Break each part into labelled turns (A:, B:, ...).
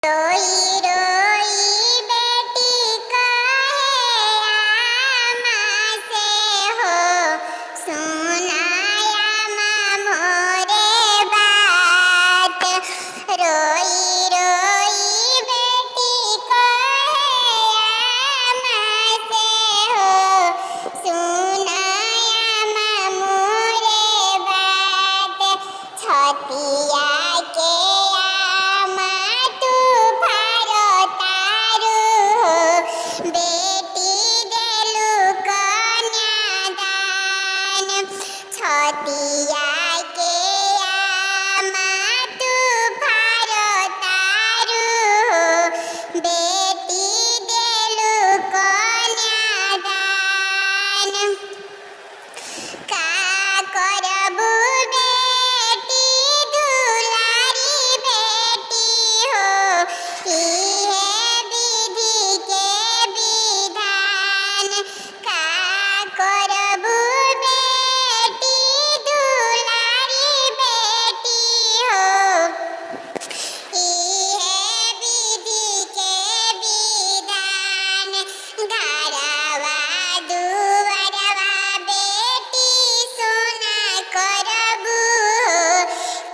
A: रोई रोई बेटी कहे आमा से हो सुनाया माँ मोरे बात। रोई रोई बेटी कहे आमा से हो सुनाया माँ मोरे बात। छतिया के आमा तू फारो तारू हो बेटी देलू कन्यादान। छतिया के आमा तू फारो तारू हो बेटी देलू कन्यादान। का करबू बेटी दुलारी बेटी हो इहे विधि के विधान। का करबू बेटी दुलारी बेटी हो इहे विधि के विधान। घरवा दुआरवा बेटी सोना करबू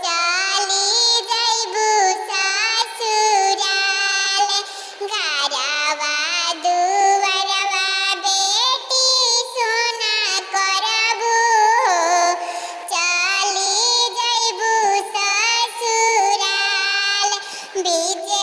A: चली जइबू ससुराल। घरवा दुआरवा बेटी सोना करबू चली जइबू ससुराल। बीचे